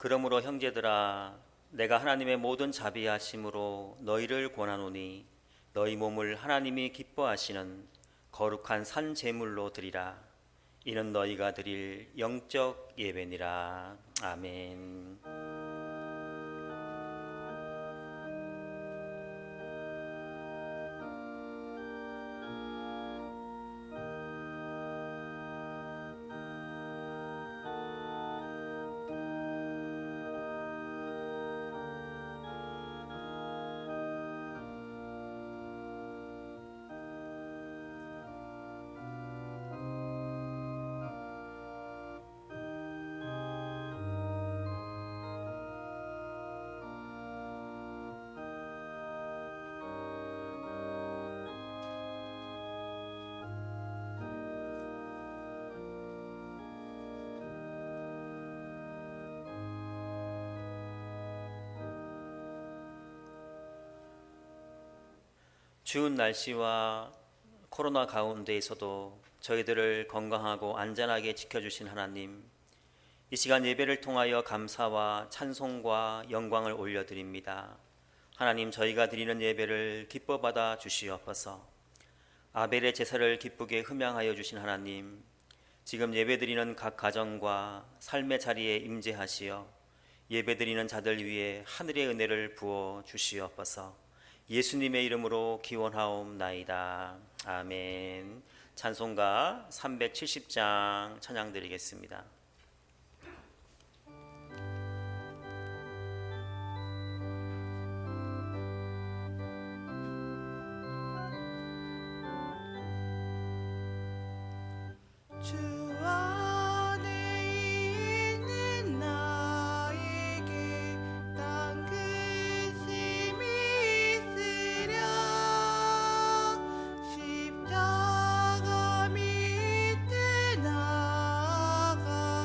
그러므로 형제들아, 내가 하나님의 모든 자비하심으로 너희를 권하노니 너희 몸을 하나님이 기뻐하시는 거룩한 산 제물로 드리라. 이는 너희가 드릴 영적 예배니라. 아멘. 추운 날씨와 코로나 가운데에서도 저희들을 건강하고 안전하게 지켜주신 하나님, 이 시간 예배를 통하여 감사와 찬송과 영광을 올려드립니다. 하나님, 저희가 드리는 예배를 기뻐 받아 주시옵소서. 아벨의 제사를 기쁘게 흠양하여 주신 하나님, 지금 예배드리는 각 가정과 삶의 자리에 임재하시어 예배드리는 자들 위에 하늘의 은혜를 부어 주시옵소서. 예수님의 이름으로 기원하옵나이다. 아멘. 찬송가 370장 찬양 드리겠습니다. 십자가 밑에 나가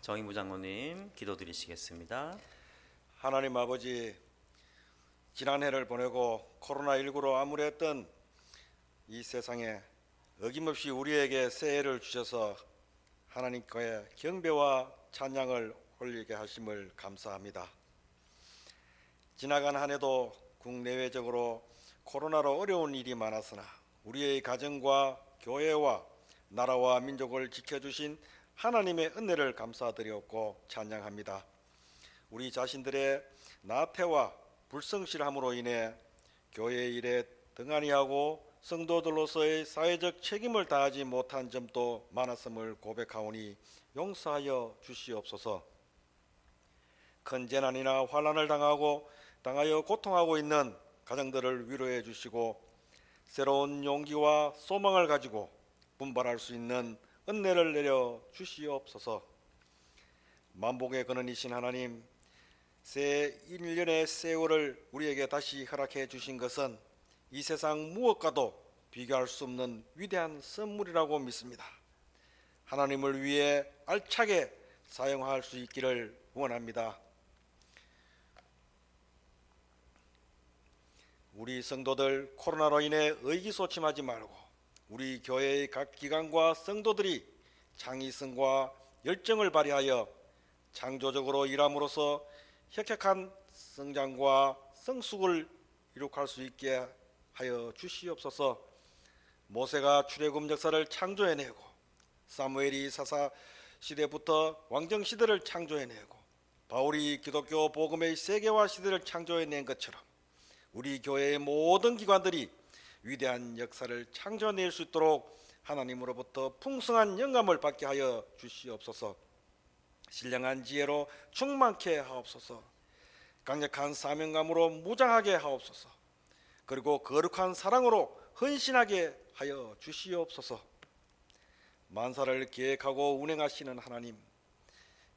정의무 장로님 기도드리시겠습니다. 하나님 아버지, 지난해를 보내고 코로나19로 암울했던 이 세상에 어김없이 우리에게 새해를 주셔서 하나님께 경배와 찬양을 올리게 하심을 감사합니다. 지나간 한 해도 국내외적으로 코로나로 어려운 일이 많았으나 우리의 가정과 교회와 나라와 민족을 지켜주신 하나님의 은혜를 감사드렸고 찬양합니다. 우리 자신들의 나태와 불성실함으로 인해 교회 일에 등한히 하고 성도들로서의 사회적 책임을 다하지 못한 점도 많았음을 고백하오니 용서하여 주시옵소서. 큰 재난이나 환난을 당하여 고통하고 있는 가정들을 위로해 주시고 새로운 용기와 소망을 가지고 분발할 수 있는 은혜를 내려 주시옵소서. 만복의 근원이신 하나님, 새 1년의 세월을 우리에게 다시 허락해 주신 것은 이 세상 무엇과도 비교할 수 없는 위대한 선물이라고 믿습니다. 하나님을 위해 알차게 사용할 수 있기를 원합니다. 우리 성도들 코로나로 인해 의기소침하지 말고 우리 교회의 각 기관과 성도들이 창의성과 열정을 발휘하여 창조적으로 일함으로써 혁혁한 성장과 성숙을 이룩할 수 있게 하여 주시옵소서. 모세가 출애굽 역사를 창조해내고 사무엘이 사사 시대부터 왕정 시대를 창조해내고 바울이 기독교 복음의 세계화 시대를 창조해낸 것처럼 우리 교회의 모든 기관들이 위대한 역사를 창조해낼 수 있도록 하나님으로부터 풍성한 영감을 받게 하여 주시옵소서. 신령한 지혜로 충만케 하옵소서. 강력한 사명감으로 무장하게 하옵소서. 그리고 거룩한 사랑으로 헌신하게 하여 주시옵소서. 만사를 계획하고 운행하시는 하나님,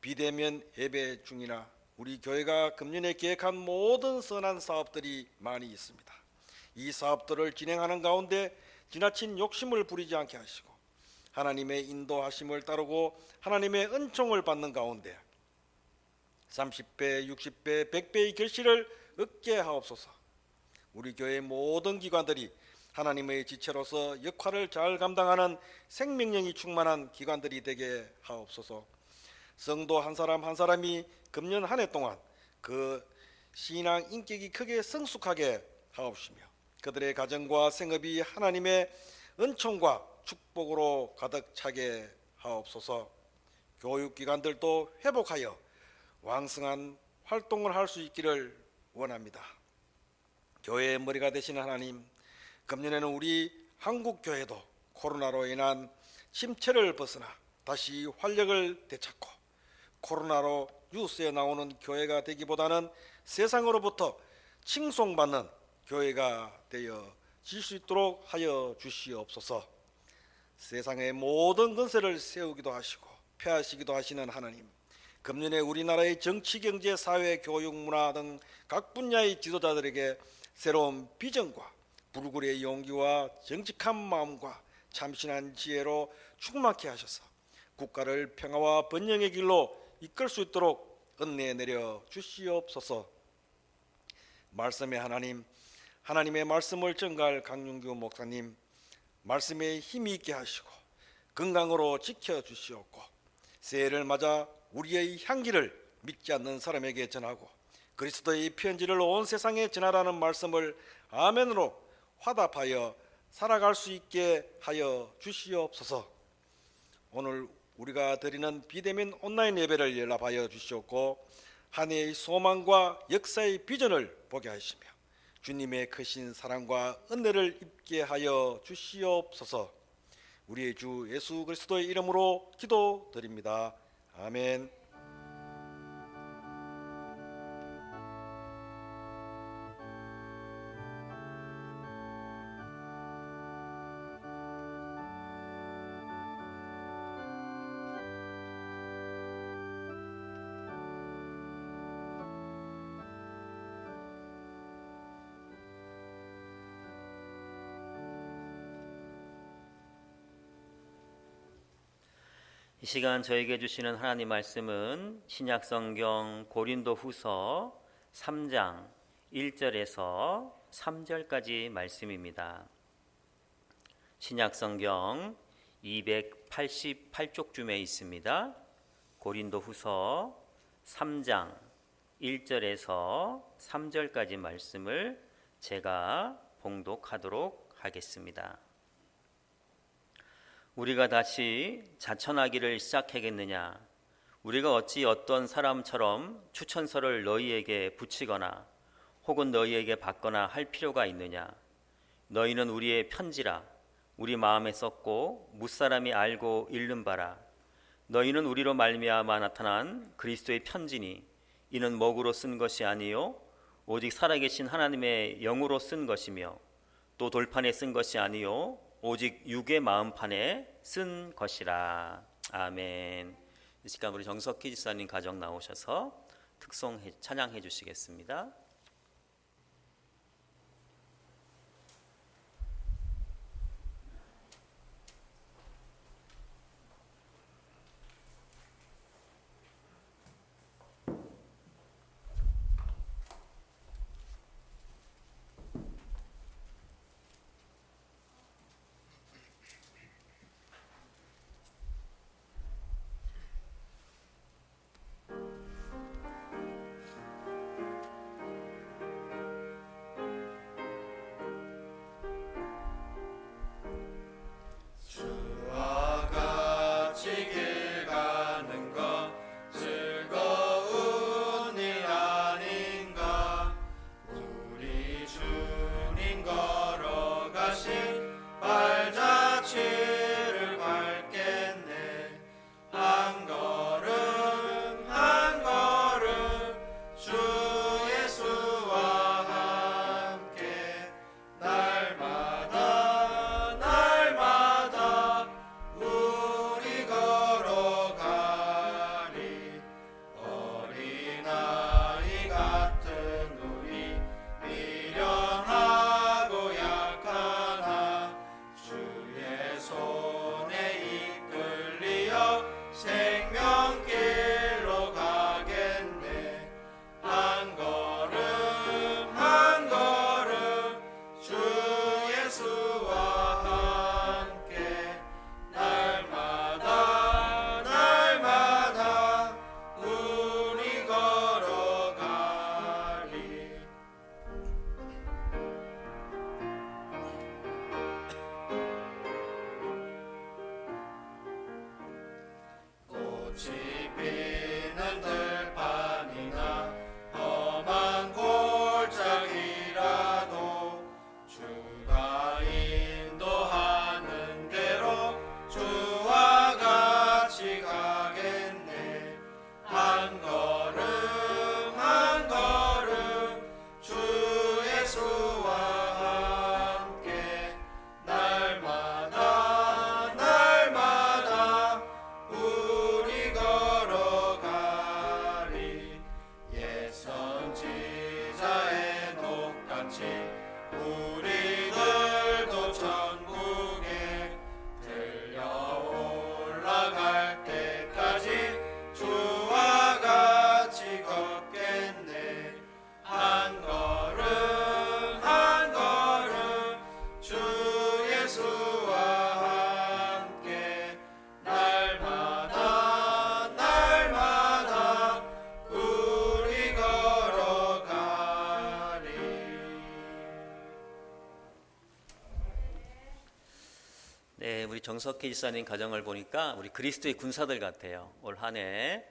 비대면 예배 중이나 우리 교회가 금년에 계획한 모든 선한 사업들이 많이 있습니다. 이 사업들을 진행하는 가운데 지나친 욕심을 부리지 않게 하시고 하나님의 인도하심을 따르고 하나님의 은총을 받는 가운데 30배, 60배, 100배의 결실을 얻게 하옵소서. 우리 교회 모든 기관들이 하나님의 지체로서 역할을 잘 감당하는 생명력이 충만한 기관들이 되게 하옵소서. 성도 한 사람 한 사람이 금년 한 해 동안 그 신앙 인격이 크게 성숙하게 하옵시며 그들의 가정과 생업이 하나님의 은총과 축복으로 가득 차게 하옵소서. 교육기관들도 회복하여 왕성한 활동을 할 수 있기를 원합니다. 교회의 머리가 되신 하나님, 금년에는 우리 한국교회도 코로나로 인한 침체를 벗어나 다시 활력을 되찾고 코로나로 뉴스에 나오는 교회가 되기보다는 세상으로부터 칭송받는 교회가 되어 질 수 있도록 하여 주시옵소서. 세상의 모든 건세를 세우기도 하시고 폐하시기도 하시는 하나님, 금년에 우리나라의 정치, 경제, 사회, 교육, 문화 등 각 분야의 지도자들에게 새로운 비전과 불굴의 용기와 정직한 마음과 참신한 지혜로 충만케 하셔서 국가를 평화와 번영의 길로 이끌 수 있도록 은혜 내려 주시옵소서. 말씀의 하나님, 하나님의 말씀을 전가할 강윤규 목사님, 말씀에 힘이 있게 하시고 건강으로 지켜주시옵고 새해를 맞아 우리의 향기를 믿지 않는 사람에게 전하고 그리스도의 편지를 온 세상에 전하라는 말씀을 아멘으로 화답하여 살아갈 수 있게 하여 주시옵소서. 오늘 우리가 드리는 비대면 온라인 예배를 연락하여 주시옵고 한 해의 소망과 역사의 비전을 보게 하시며 주님의 크신 사랑과 은혜를 입게 하여 주시옵소서. 우리의 주 예수 그리스도의 이름으로 기도드립니다. 아멘. 이 시간 저에게 주시는 하나님 말씀은 신약성경 고린도후서 3장 1절에서 3절까지 말씀입니다. 신약성경 288쪽쯤에 있습니다. 고린도후서 3장 1절에서 3절까지 말씀을 제가 봉독하도록 하겠습니다. 우리가 다시 자천하기를 시작하겠느냐? 우리가 어찌 어떤 사람처럼 추천서를 너희에게 붙이거나 혹은 너희에게 받거나 할 필요가 있느냐? 너희는 우리의 편지라 우리 마음에 썼고 무사람이 알고 읽는 바라. 너희는 우리로 말미암아 나타난 그리스도의 편지니 이는 먹으로 쓴 것이 아니요 오직 살아계신 하나님의 영으로 쓴 것이며 또 돌판에 쓴 것이 아니요 오직 육의 마음판에 쓴 것이라. 아멘. 이 시간 우리 정석희 집사님 가정 나오셔서 특송 찬양해 주시겠습니다. 우리 정석희 집사님 가정을 보니까 우리 그리스도의 군사들 같아요. 올 한 해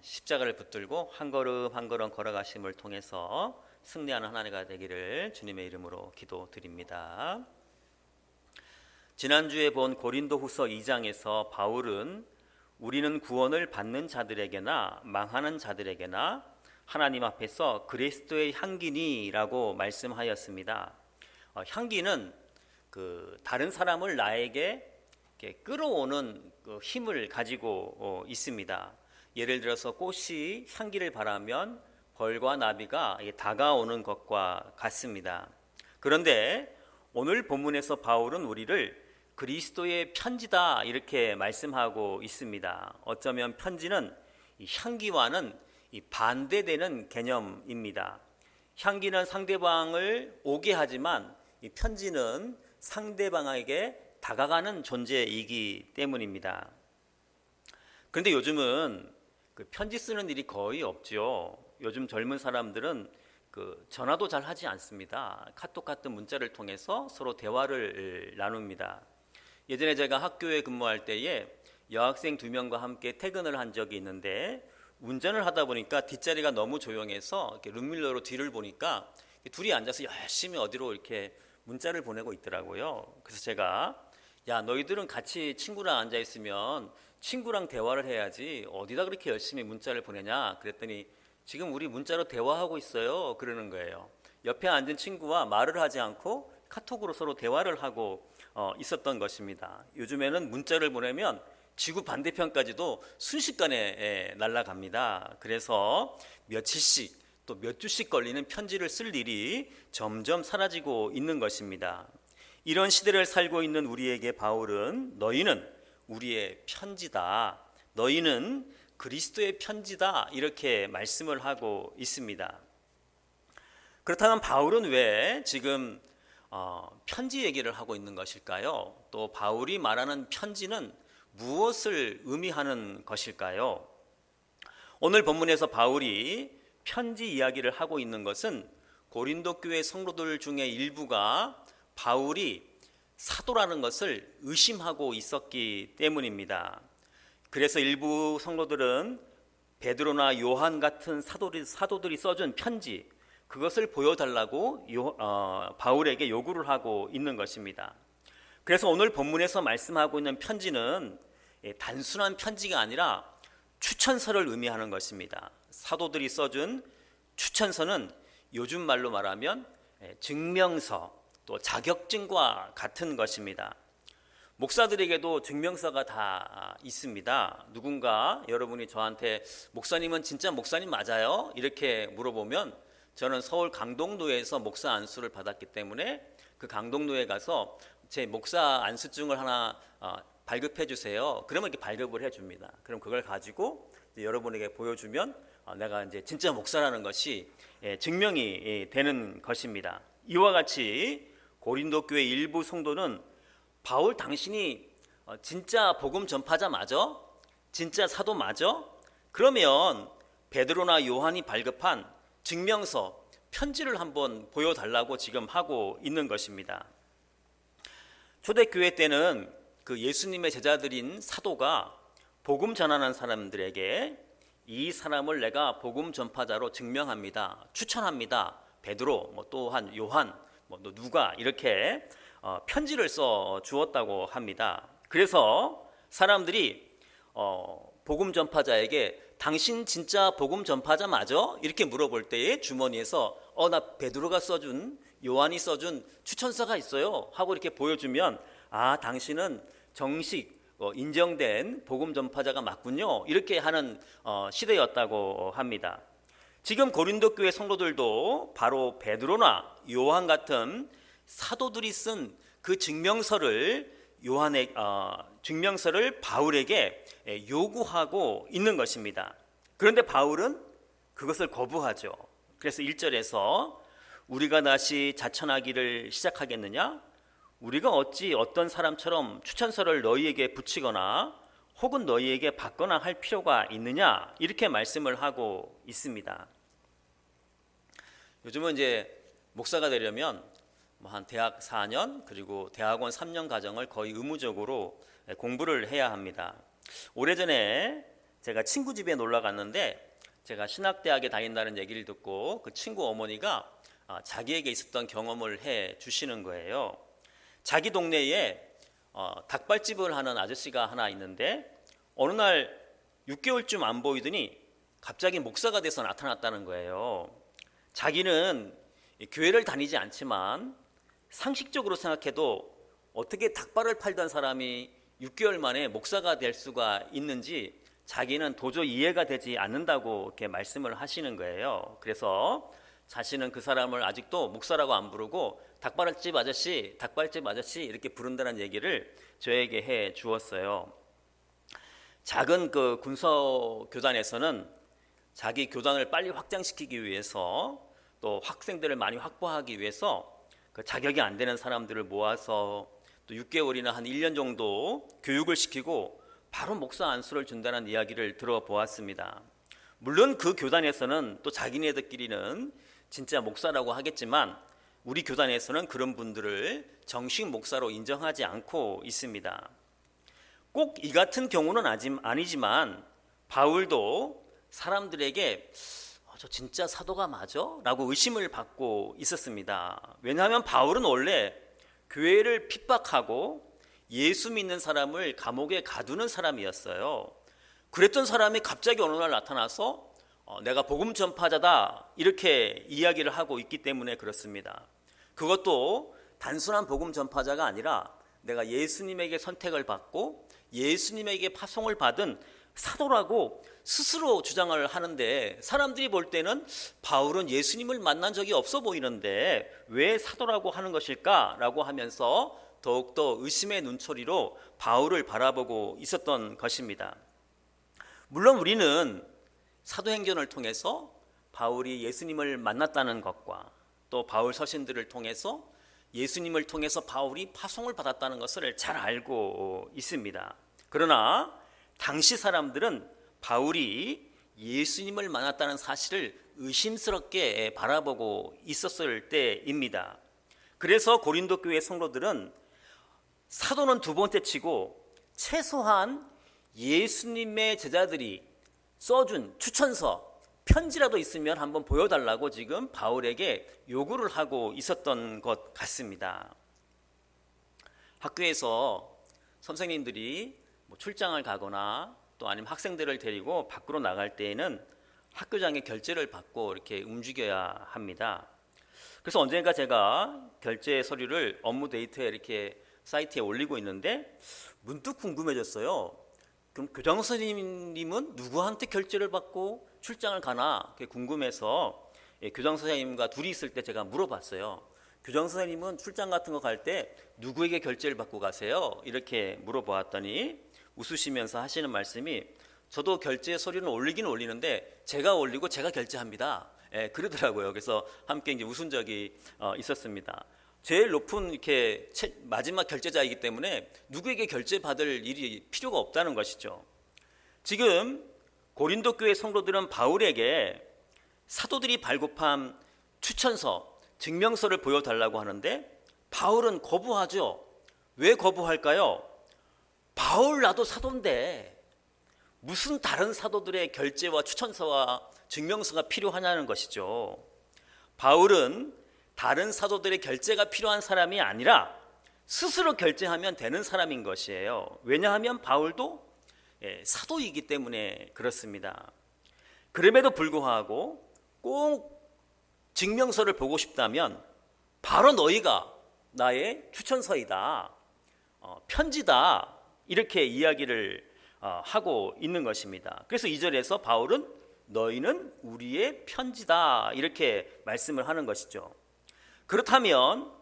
십자가를 붙들고 한 걸음 한 걸음 걸어가심을 통해서 승리하는 한 해가 되기를 주님의 이름으로 기도드립니다. 지난주에 본 고린도후서 2장에서 바울은 우리는 구원을 받는 자들에게나 망하는 자들에게나 하나님 앞에서 그리스도의 향기니라고 말씀하였습니다. 향기는 다른 사람을 나에게 끌어오는 힘을 가지고 있습니다. 예를 들어서 꽃이 향기를 바라면 벌과 나비가 다가오는 것과 같습니다. 그런데 오늘 본문에서 바울은 우리를 그리스도의 편지다 이렇게 말씀하고 있습니다. 어쩌면 편지는 이 향기와는 이 반대되는 개념입니다. 향기는 상대방을 오게 하지만 이 편지는 상대방에게 다가가는 존재이기 때문입니다. 그런데 요즘은 그 편지 쓰는 일이 거의 없죠. 요즘 젊은 사람들은 그 전화도 잘 하지 않습니다. 카톡 같은 문자를 통해서 서로 대화를 나눕니다. 예전에 제가 학교에 근무할 때에 여학생 2명과 함께 퇴근을 한 적이 있는데 운전을 하다 보니까 뒷자리가 너무 조용해서 이렇게 룸밀러로 뒤를 보니까 둘이 앉아서 열심히 어디로 이렇게 문자를 보내고 있더라고요. 그래서 제가 야, 너희들은 같이 친구랑 앉아 있으면 친구랑 대화를 해야지 어디다 그렇게 열심히 문자를 보내냐 그랬더니 지금 우리 문자로 대화하고 있어요 그러는 거예요. 옆에 앉은 친구와 말을 하지 않고 카톡으로 서로 대화를 하고 있었던 것입니다. 요즘에는 문자를 보내면 지구 반대편까지도 순식간에 날아갑니다. 그래서 며칠씩 또 몇 주씩 걸리는 편지를 쓸 일이 점점 사라지고 있는 것입니다. 이런 시대를 살고 있는 우리에게 바울은 너희는 우리의 편지다, 너희는 그리스도의 편지다 이렇게 말씀을 하고 있습니다. 그렇다면 바울은 왜 지금 편지 얘기를 하고 있는 것일까요? 또 바울이 말하는 편지는 무엇을 의미하는 것일까요? 오늘 본문에서 바울이 편지 이야기를 하고 있는 것은 고린도 교회 성도들 중에 일부가 바울이 사도라는 것을 의심하고 있었기 때문입니다. 그래서 일부 성도들은 베드로나 요한 같은 사도들이 써준 편지, 그것을 보여달라고 바울에게 요구를 하고 있는 것입니다. 그래서 오늘 본문에서 말씀하고 있는 편지는 단순한 편지가 아니라 추천서를 의미하는 것입니다. 사도들이 써준 추천서는 요즘 말로 말하면 증명서, 또 자격증과 같은 것입니다. 목사들에게도 증명서가 다 있습니다. 누군가 여러분이 저한테 목사님은 진짜 목사님 맞아요? 이렇게 물어보면 저는 서울 강동도에서 목사 안수를 받았기 때문에 그 강동도에 가서 제 목사 안수증을 하나 발급해 주세요. 그러면 이렇게 발급을 해 줍니다. 그럼 그걸 가지고 여러분에게 보여주면 내가 이제 진짜 목사라는 것이 증명이 되는 것입니다. 이와 같이 고린도 교회 일부 성도는 바울 당신이 진짜 복음 전파자 맞아? 진짜 사도 맞아? 그러면 베드로나 요한이 발급한 증명서, 편지를 한번 보여달라고 지금 하고 있는 것입니다. 초대교회 때는 그 예수님의 제자들인 사도가 복음 전하는 사람들에게 이 사람을 내가 복음 전파자로 증명합니다. 추천합니다. 베드로, 또한 요한, 또 누가 이렇게 편지를 써 주었다고 합니다. 그래서 사람들이 복음 전파자에게 당신 진짜 복음 전파자 맞아? 이렇게 물어볼 때에 주머니에서 나 베드로가 써준, 요한이 써준 추천서가 있어요 하고 이렇게 보여주면 당신은 정식 인정된 복음 전파자가 맞군요 이렇게 하는 시대였다고 합니다. 지금 고린도 교회 성도들도 바로 베드로나 요한 같은 사도들이 쓴 그 증명서를 바울에게 요구하고 있는 것입니다. 그런데 바울은 그것을 거부하죠. 그래서 1절에서 우리가 다시 자천하기를 시작하겠느냐? 우리가 어찌 어떤 사람처럼 추천서를 너희에게 붙이거나 혹은 너희에게 받거나 할 필요가 있느냐? 이렇게 말씀을 하고 있습니다. 요즘은 이제 목사가 되려면 한 대학 4년 그리고 대학원 3년 과정을 거의 의무적으로 공부를 해야 합니다. 오래전에 제가 친구 집에 놀러 갔는데 제가 신학대학에 다닌다는 얘기를 듣고 그 친구 어머니가 자기에게 있었던 경험을 해 주시는 거예요. 자기 동네에 닭발집을 하는 아저씨가 하나 있는데 어느 날 6개월쯤 안 보이더니 갑자기 목사가 돼서 나타났다는 거예요. 자기는 교회를 다니지 않지만 상식적으로 생각해도 어떻게 닭발을 팔던 사람이 6개월 만에 목사가 될 수가 있는지 자기는 도저히 이해가 되지 않는다고 이렇게 말씀을 하시는 거예요. 그래서 자신은 그 사람을 아직도 목사라고 안 부르고 닭발집 아저씨, 닭발집 아저씨 이렇게 부른다는 얘기를 저에게 해 주었어요. 작은 그 군서 교단에서는 자기 교단을 빨리 확장시키기 위해서 또 학생들을 많이 확보하기 위해서 그 자격이 안 되는 사람들을 모아서 또 6개월이나 한 1년 정도 교육을 시키고 바로 목사 안수를 준다는 이야기를 들어보았습니다. 물론 그 교단에서는 또 자기네들끼리는 진짜 목사라고 하겠지만 우리 교단에서는 그런 분들을 정식 목사로 인정하지 않고 있습니다. 꼭 이 같은 경우는 아니지만 바울도 사람들에게 저 진짜 사도가 맞아? 라고 의심을 받고 있었습니다. 왜냐하면 바울은 원래 교회를 핍박하고 예수 믿는 사람을 감옥에 가두는 사람이었어요. 그랬던 사람이 갑자기 어느 날 나타나서 내가 복음 전파자다 이렇게 이야기를 하고 있기 때문에 그렇습니다. 그것도 단순한 복음 전파자가 아니라 내가 예수님에게 선택을 받고 예수님에게 파송을 받은 사도라고 스스로 주장을 하는데 사람들이 볼 때는 바울은 예수님을 만난 적이 없어 보이는데 왜 사도라고 하는 것일까라고 하면서 더욱더 의심의 눈초리로 바울을 바라보고 있었던 것입니다. 물론 우리는 사도행전을 통해서 바울이 예수님을 만났다는 것과 또 바울 서신들을 통해서 예수님을 통해서 바울이 파송을 받았다는 것을 잘 알고 있습니다. 그러나 당시 사람들은 바울이 예수님을 만났다는 사실을 의심스럽게 바라보고 있었을 때입니다. 그래서 고린도 교회 성도들은 사도는 두 번째 치고 최소한 예수님의 제자들이 써준 추천서, 편지라도 있으면 한번 보여달라고 지금 바울에게 요구를 하고 있었던 것 같습니다. 학교에서 선생님들이 출장을 가거나 또 아니면 학생들을 데리고 밖으로 나갈 때에는 학교장의 결재를 받고 이렇게 움직여야 합니다. 그래서 언젠가 제가 결재 서류를 업무 데이터에 이렇게 사이트에 올리고 있는데 문득 궁금해졌어요. 그럼 교장 선생님은 누구한테 결재를 받고 출장을 가나 그게 궁금해서 교장 선생님과 둘이 있을 때 제가 물어봤어요. 교장 선생님은 출장 같은 거 갈 때 누구에게 결재를 받고 가세요? 이렇게 물어보았더니 웃으시면서 하시는 말씀이 저도 결제 서류는 올리긴 올리는데 제가 올리고 제가 결제합니다. 그러더라고요. 그래서 함께 이제 웃은 적이 있었습니다. 제일 높은 이렇게 마지막 결제자이기 때문에 누구에게 결제받을 일이 필요가 없다는 것이죠. 지금 고린도 교회 성도들은 바울에게 사도들이 발급한 추천서, 증명서를 보여달라고 하는데 바울은 거부하죠. 왜 거부할까요? 바울 나도 사도인데 무슨 다른 사도들의 결제와 추천서와 증명서가 필요하냐는 것이죠. 바울은 다른 사도들의 결제가 필요한 사람이 아니라 스스로 결제하면 되는 사람인 것이에요. 왜냐하면 바울도 사도이기 때문에 그렇습니다. 그럼에도 불구하고 꼭 증명서를 보고 싶다면 바로 너희가 나의 추천서이다, 편지다 이렇게 이야기를 하고 있는 것입니다. 그래서 2절에서 바울은 너희는 우리의 편지다 이렇게 말씀을 하는 것이죠. 그렇다면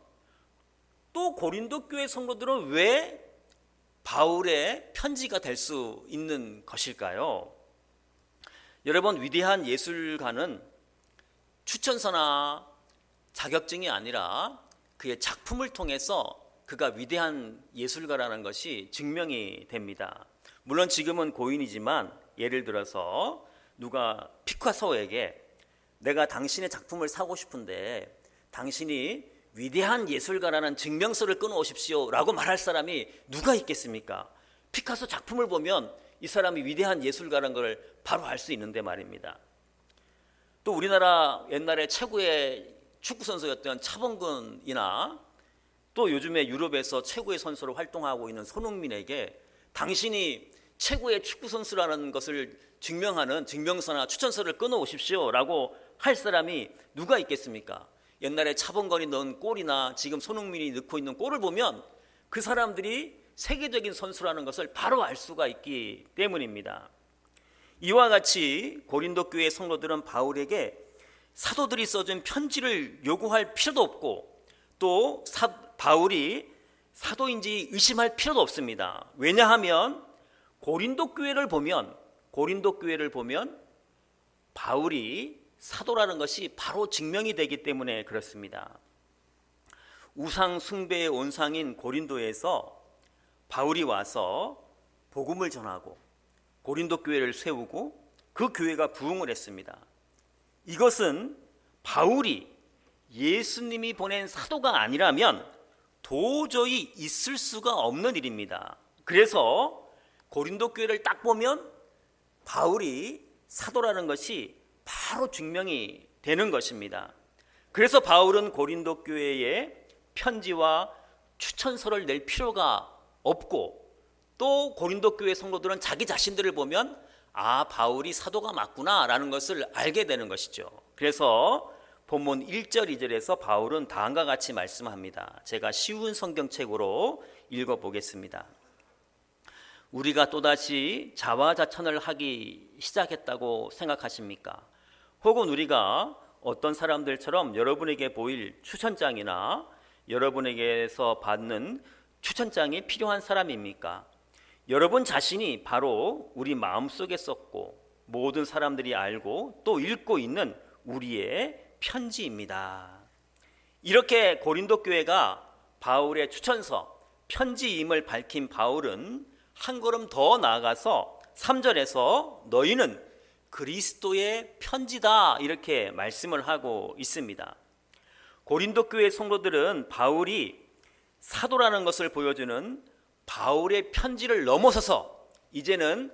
또 고린도 교회 성도들은 왜 바울의 편지가 될 수 있는 것일까요? 여러분, 위대한 예술가는 추천서나 자격증이 아니라 그의 작품을 통해서 그가 위대한 예술가라는 것이 증명이 됩니다. 물론 지금은 고인이지만 예를 들어서 누가 피카소에게 내가 당신의 작품을 사고 싶은데 당신이 위대한 예술가라는 증명서를 끊어오십시오 라고 말할 사람이 누가 있겠습니까? 피카소 작품을 보면 이 사람이 위대한 예술가라는 걸 바로 알 수 있는데 말입니다. 또 우리나라 옛날에 최고의 축구 선수였던 차범근이나 또 요즘에 유럽에서 최고의 선수로 활동하고 있는 손흥민에게 당신이 최고의 축구 선수라는 것을 증명하는 증명서나 추천서를 끊어오십시오 라고 할 사람이 누가 있겠습니까? 옛날에 차범근이 넣은 골이나 지금 손흥민이 넣고 있는 골을 보면 그 사람들이 세계적인 선수라는 것을 바로 알 수가 있기 때문입니다. 이와 같이 고린도 교회 성도들은 바울에게 사도들이 써준 편지를 요구할 필요도 없고 또 바울이 사도인지 의심할 필요도 없습니다. 왜냐하면 고린도 교회를 보면 바울이 사도라는 것이 바로 증명이 되기 때문에 그렇습니다. 우상 숭배의 온상인 고린도에서 바울이 와서 복음을 전하고 고린도 교회를 세우고 그 교회가 부흥을 했습니다. 이것은 바울이 예수님이 보낸 사도가 아니라면 도저히 있을 수가 없는 일입니다. 그래서 고린도 교회를 딱 보면 바울이 사도라는 것이 바로 증명이 되는 것입니다. 그래서 바울은 고린도 교회에 편지와 추천서를 낼 필요가 없고 또 고린도 교회 성도들은 자기 자신들을 보면 바울이 사도가 맞구나 라는 것을 알게 되는 것이죠. 그래서 본문 1절 2절에서 바울은 다음과 같이 말씀합니다. 제가 쉬운 성경책으로 읽어보겠습니다. 우리가 또다시 자화자찬을 하기 시작했다고 생각하십니까? 혹은 우리가 어떤 사람들처럼 여러분에게 보일 추천장이나 여러분에게서 받는 추천장이 필요한 사람입니까? 여러분 자신이 바로 우리 마음속에 썼고 모든 사람들이 알고 또 읽고 있는 우리의 편지입니다. 이렇게 고린도 교회가 바울의 추천서, 편지임을 밝힌 바울은 한 걸음 더 나아가서 3절에서 너희는 그리스도의 편지다 이렇게 말씀을 하고 있습니다. 고린도 교회 성도들은 바울이 사도라는 것을 보여주는 바울의 편지를 넘어서서 이제는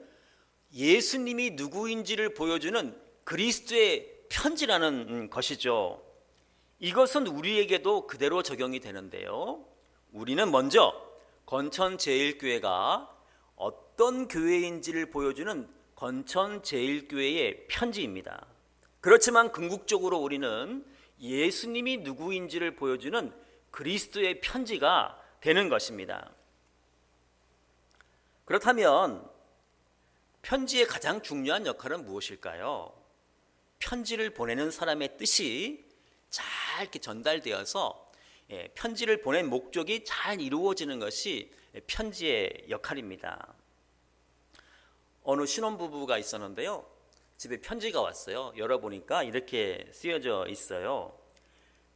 예수님이 누구인지를 보여주는 그리스도의 편지라는 것이죠. 이것은 우리에게도 그대로 적용이 되는데요. 우리는 먼저 건천제일교회가 어떤 교회인지를 보여주는 건천제일교회의 편지입니다. 그렇지만 궁극적으로 우리는 예수님이 누구인지를 보여주는 그리스도의 편지가 되는 것입니다. 그렇다면 편지의 가장 중요한 역할은 무엇일까요? 편지를 보내는 사람의 뜻이 잘 이렇게 전달되어서 편지를 보낸 목적이 잘 이루어지는 것이 편지의 역할입니다. 어느 신혼부부가 있었는데요. 집에 편지가 왔어요. 열어보니까 이렇게 쓰여져 있어요.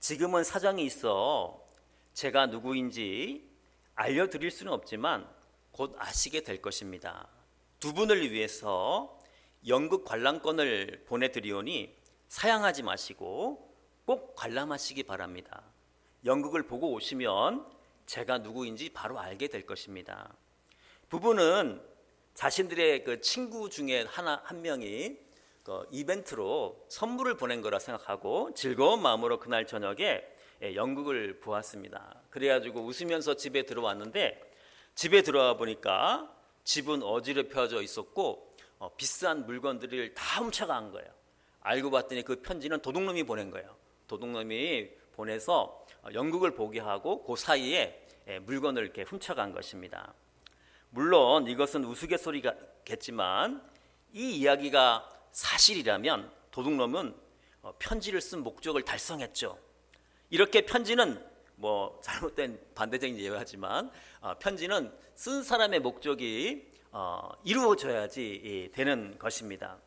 지금은 사정이 있어 제가 누구인지 알려드릴 수는 없지만 곧 아시게 될 것입니다. 두 분을 위해서 연극 관람권을 보내드리오니 사양하지 마시고 꼭 관람하시기 바랍니다. 연극을 보고 오시면 제가 누구인지 바로 알게 될 것입니다. 부부는 자신들의 그 친구 중에 한 명이 그 이벤트로 선물을 보낸 거라 생각하고 즐거운 마음으로 그날 저녁에 연극을 보았습니다. 그래가지고 웃으면서 집에 들어왔는데 집에 들어와 보니까 집은 어지럽혀져 있었고 비싼 물건들을 다 훔쳐간 거예요. 알고 봤더니 그 편지는 도둑놈이 보낸 거예요. 도둑놈이 보내서 연극을 보게 하고 그 사이에 물건을 이렇게 훔쳐간 것입니다. 물론 이것은 우스갯소리겠지만 이 이야기가 사실이라면 도둑놈은 편지를 쓴 목적을 달성했죠. 이렇게 편지는 잘못된 반대적인 예화지만 편지는 쓴 사람의 목적이 이루어져야지 되는 것입니다.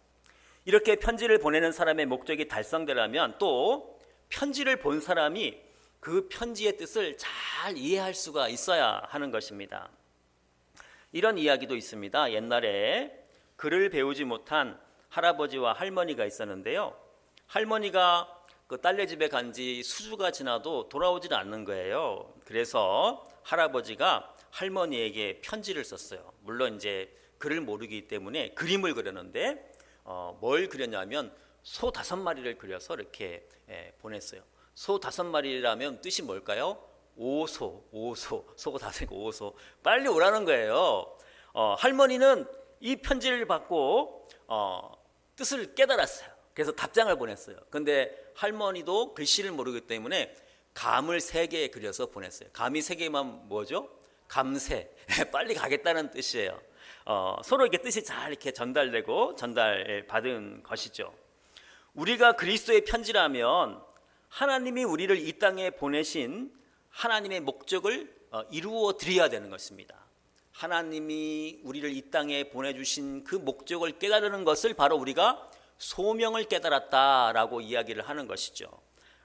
이렇게 편지를 보내는 사람의 목적이 달성되려면 또 편지를 본 사람이 그 편지의 뜻을 잘 이해할 수가 있어야 하는 것입니다. 이런 이야기도 있습니다. 옛날에 글을 배우지 못한 할아버지와 할머니가 있었는데요. 할머니가 그 딸네 집에 간 지 수주가 지나도 돌아오질 않는 거예요. 그래서 할아버지가 할머니에게 편지를 썼어요. 물론 이제 글을 모르기 때문에 그림을 그렸는데 뭘 그렸냐면 소 5마리를 그려서 이렇게 보냈어요. 소 5마리라면 뜻이 뭘까요? 소 5고 오소. 빨리 오라는 거예요. 할머니는 이 편지를 받고 뜻을 깨달았어요. 그래서 답장을 보냈어요. 근데 할머니도 글씨를 모르기 때문에 감을 3개 그려서 보냈어요. 감이 3개만 뭐죠? 감새. 빨리 가겠다는 뜻이에요. 서로 이렇게 뜻이 잘 이렇게 전달되고 전달받은 것이죠. 우리가 그리스도의 편지라면 하나님이 우리를 이 땅에 보내신 하나님의 목적을 이루어 드려야 되는 것입니다. 하나님이 우리를 이 땅에 보내주신 그 목적을 깨달는 것을 바로 우리가 소명을 깨달았다라고 이야기를 하는 것이죠.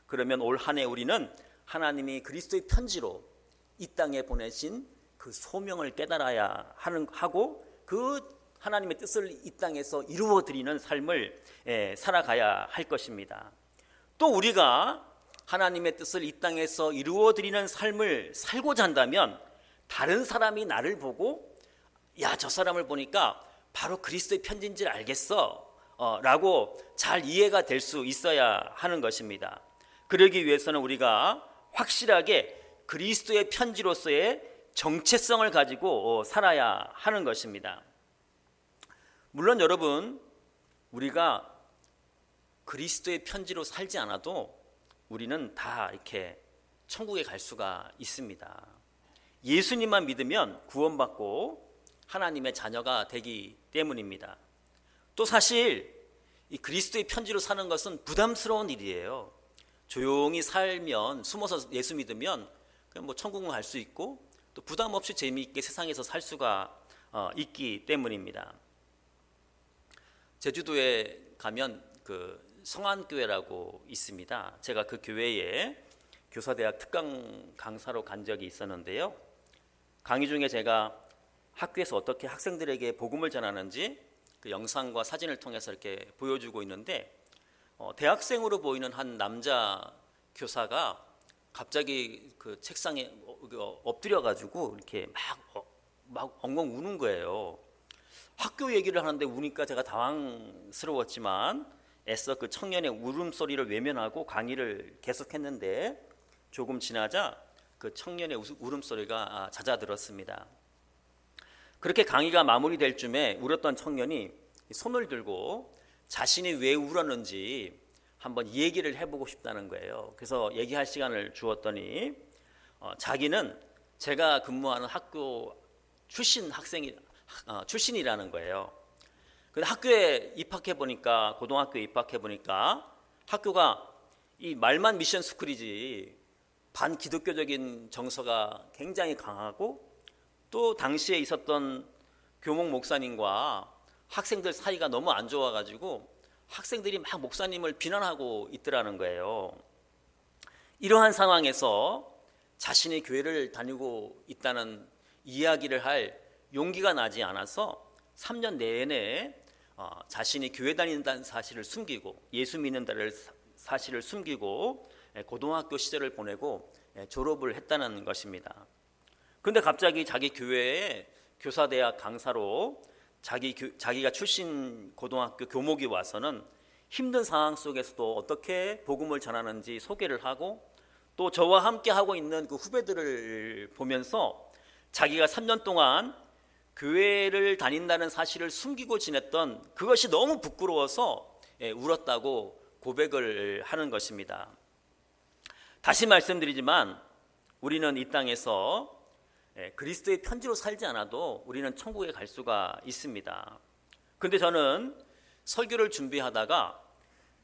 그러면 올 한 해 우리는 하나님이 그리스도의 편지로 이 땅에 보내신 그 소명을 깨달아야 하고 그 하나님의 뜻을 이 땅에서 이루어 드리는 삶을 살아가야 할 것입니다. 또 우리가 하나님의 뜻을 이 땅에서 이루어 드리는 삶을 살고자 한다면 다른 사람이 나를 보고 야, 저 사람을 보니까 바로 그리스도의 편지인 줄 알겠어 라고 잘 이해가 될 수 있어야 하는 것입니다. 그러기 위해서는 우리가 확실하게 그리스도의 편지로서의 정체성을 가지고 살아야 하는 것입니다. 물론 여러분, 우리가 그리스도의 편지로 살지 않아도 우리는 다 이렇게 천국에 갈 수가 있습니다. 예수님만 믿으면 구원받고 하나님의 자녀가 되기 때문입니다. 또 사실 이 그리스도의 편지로 사는 것은 부담스러운 일이에요. 조용히 살면, 숨어서 예수 믿으면 그냥 뭐 천국은 갈 수 있고 또 부담 없이 재미있게 세상에서 살 수가 있기 때문입니다. 제주도에 가면 그 성안교회라고 있습니다. 제가 그 교회에 교사대학 특강 강사로 간 적이 있었는데요. 강의 중에 제가 학교에서 어떻게 학생들에게 복음을 전하는지 그 영상과 사진을 통해서 이렇게 보여주고 있는데 대학생으로 보이는 한 남자 교사가 갑자기 그 책상에 엎드려가지고 이렇게 막 엉엉 우는 거예요. 학교 얘기를 하는데 우니까 제가 당황스러웠지만 애써 그 청년의 울음소리를 외면하고 강의를 계속했는데 조금 지나자 그 청년의 울음소리가 잦아들었습니다. 그렇게 강의가 마무리될 쯤에 울었던 청년이 손을 들고 자신이 왜 울었는지 한번 얘기를 해보고 싶다는 거예요. 그래서 얘기할 시간을 주었더니 자기는 제가 근무하는 학교 출신이라는 거예요. 근데 학교에 입학해 보니까, 고등학교에 입학해 보니까 학교가 이 말만 미션 스쿨이지 반기독교적인 정서가 굉장히 강하고 또 당시에 있었던 교목 목사님과 학생들 사이가 너무 안 좋아가지고 학생들이 막 목사님을 비난하고 있더라는 거예요. 이러한 상황에서 자신이 교회를 다니고 있다는 이야기를 할 용기가 나지 않아서 3년 내내 자신이 교회 다닌다는 사실을 숨기고 예수 믿는다는 사실을 숨기고 고등학교 시절을 보내고 졸업을 했다는 것입니다. 그런데 갑자기 자기 교회에 교사대학 강사로 자기가 출신 고등학교 교목이 와서는 힘든 상황 속에서도 어떻게 복음을 전하는지 소개를 하고 또 저와 함께 하고 있는 그 후배들을 보면서 자기가 3년 동안 교회를 다닌다는 사실을 숨기고 지냈던 그것이 너무 부끄러워서 울었다고 고백을 하는 것입니다. 다시 말씀드리지만 우리는 이 땅에서 그리스도의 편지로 살지 않아도 우리는 천국에 갈 수가 있습니다. 그런데 저는 설교를 준비하다가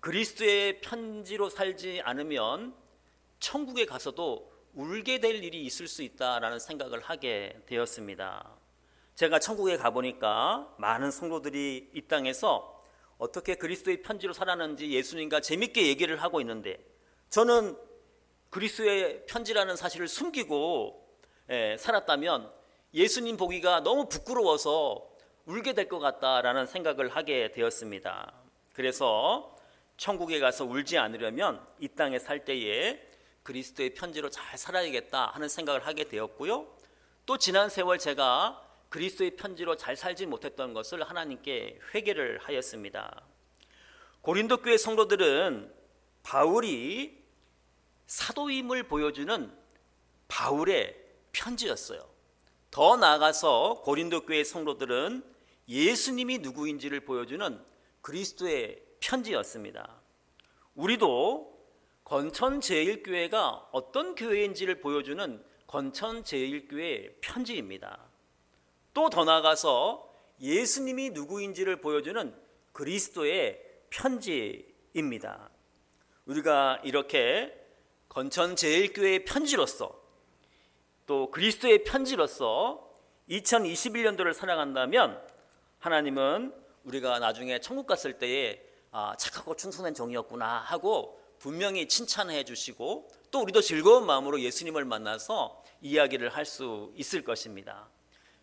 그리스도의 편지로 살지 않으면 천국에 가서도 울게 될 일이 있을 수 있다라는 생각을 하게 되었습니다. 제가 천국에 가보니까 많은 성도들이 이 땅에서 어떻게 그리스도의 편지로 살았는지 예수님과 재밌게 얘기를 하고 있는데 저는 그리스도의 편지라는 사실을 숨기고 살았다면 예수님 보기가 너무 부끄러워서 울게 될 것 같다라는 생각을 하게 되었습니다. 그래서 천국에 가서 울지 않으려면 이 땅에 살 때에 그리스도의 편지로 잘 살아야겠다 하는 생각을 하게 되었고요. 또 지난 세월 제가 그리스도의 편지로 잘 살지 못했던 것을 하나님께 회개를 하였습니다. 고린도 교회 성도들은 바울이 사도임을 보여주는 바울의 편지였어요. 더 나아가서 고린도 교회 성도들은 예수님이 누구인지를 보여주는 그리스도의 편지였습니다. 우리도 건천제일교회가 어떤 교회인지를 보여주는 건천제일교회 편지입니다. 또 더 나아가서 예수님이 누구인지를 보여주는 그리스도의 편지입니다. 입니다. 우리가 이렇게 건천제일교회의 편지로서 또 그리스도의 편지로서 2021년도를 살아간다면 하나님은 우리가 나중에 천국 갔을 때에 착하고 충성된 종이었구나 하고 분명히 칭찬해 주시고 또 우리도 즐거운 마음으로 예수님을 만나서 이야기를 할 수 있을 것입니다.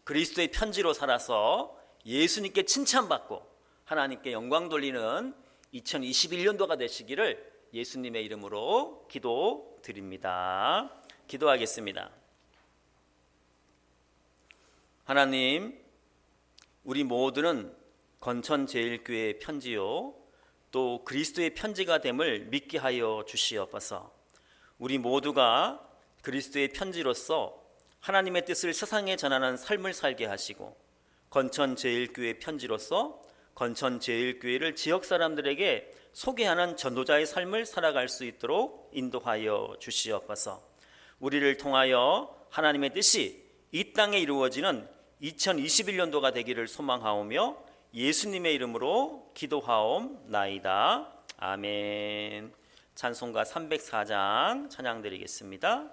그리스도의 편지로 살아서 예수님께 칭찬받고 하나님께 영광 돌리는 2021년도가 되시기를 예수님의 이름으로 기도드립니다. 기도하겠습니다. 하나님, 우리 모두는 건천제일교회의 편지요 또 그리스도의 편지가 됨을 믿게 하여 주시옵소서. 우리 모두가 그리스도의 편지로서 하나님의 뜻을 세상에 전하는 삶을 살게 하시고 건천제일교회 편지로서 건천제일교회를 지역 사람들에게 소개하는 전도자의 삶을 살아갈 수 있도록 인도하여 주시옵소서. 우리를 통하여 하나님의 뜻이 이 땅에 이루어지는 2021년도가 되기를 소망하오며 예수님의 이름으로 기도하옵나이다. 아멘. 찬송가 304장 찬양 드리겠습니다.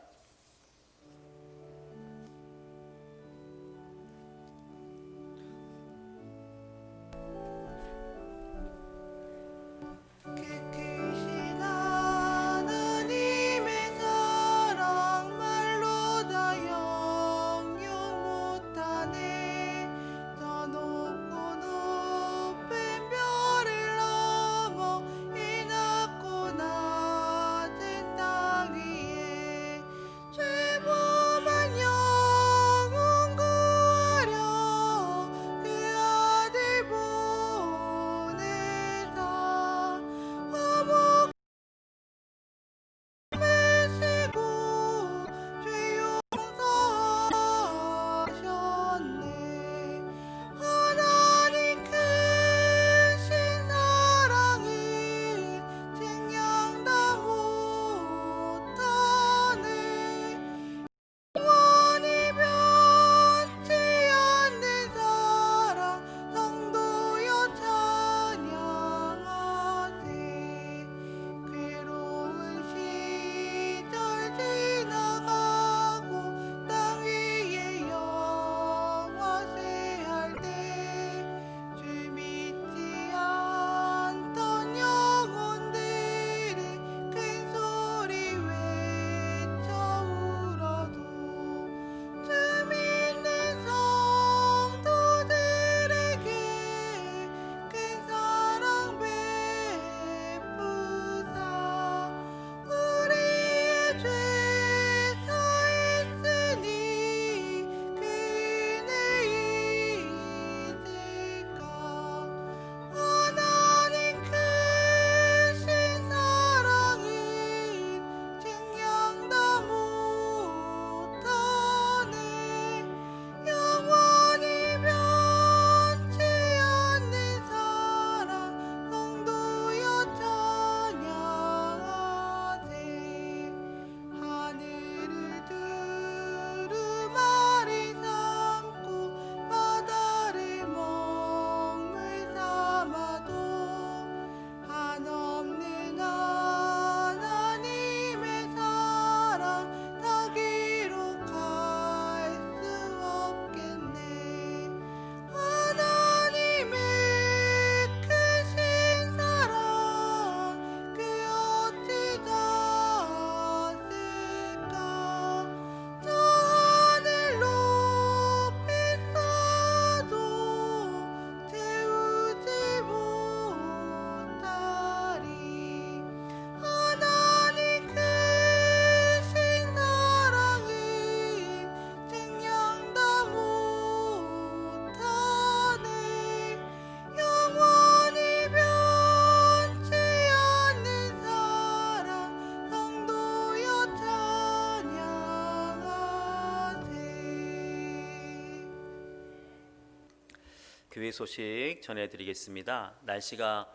교회 소식 전해드리겠습니다. 날씨가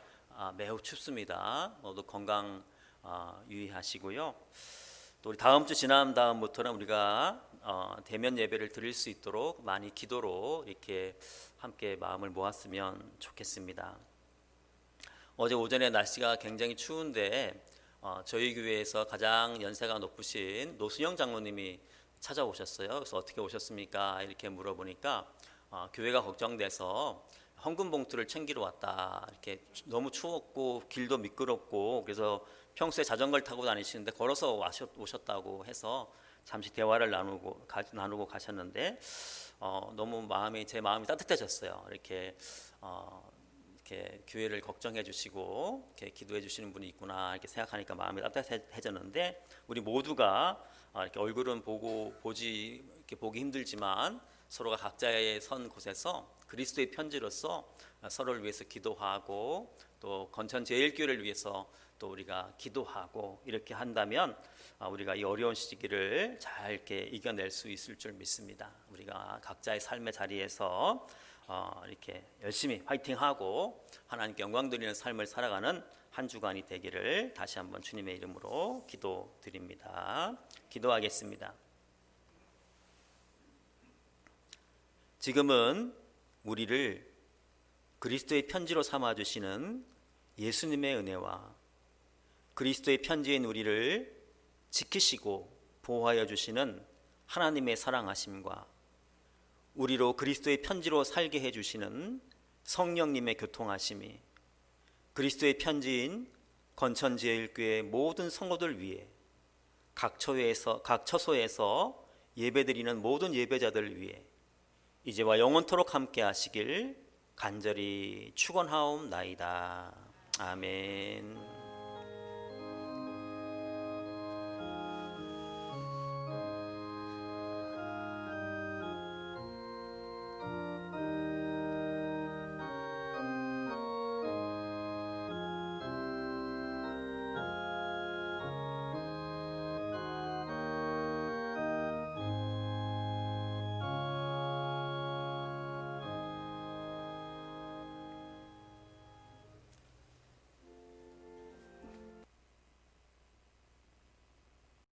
매우 춥습니다. 모두 건강 유의하시고요. 또 우리 다음 주 지난 다음부터는 우리가 대면 예배를 드릴 수 있도록 많이 기도로 이렇게 함께 마음을 모았으면 좋겠습니다. 어제 오전에 날씨가 굉장히 추운데 저희 교회에서 가장 연세가 높으신 노순영 장로님이 찾아오셨어요. 그래서 어떻게 오셨습니까? 이렇게 물어보니까 교회가 걱정돼서 헌금 봉투를 챙기러 왔다. 이렇게 너무 추웠고 길도 미끄럽고 그래서 평소에 자전거를 타고 다니시는데 걸어서 오셨다고 해서 잠시 대화를 나누고 가셨는데 너무 제 마음이 따뜻해졌어요. 이렇게 교회를 걱정해 주시고 이렇게 기도해 주시는 분이 있구나 이렇게 생각하니까 마음이 따뜻해졌는데 우리 모두가 이렇게 얼굴은 보기 힘들지만 서로가 각자의 선 곳에서 그리스도의 편지로서 서로를 위해서 기도하고 또 건천제일교회를 위해서 또 우리가 기도하고 이렇게 한다면 우리가 이 어려운 시기를 잘 이렇게 이겨낼 수 있을 줄 믿습니다. 우리가 각자의 삶의 자리에서 이렇게 열심히 파이팅하고 하나님께 영광 드리는 삶을 살아가는 한 주간이 되기를 다시 한번 주님의 이름으로 기도드립니다. 기도하겠습니다. 지금은 우리를 그리스도의 편지로 삼아주시는 예수님의 은혜와 그리스도의 편지인 우리를 지키시고 보호하여 주시는 하나님의 사랑하심과 우리로 그리스도의 편지로 살게 해주시는 성령님의 교통하심이 그리스도의 편지인 건천제일교회 모든 성도들 위해 각 처소에서 예배드리는 모든 예배자들 위해 이제와 영원토록 함께 하시길 간절히 축원하옵나이다. 아멘.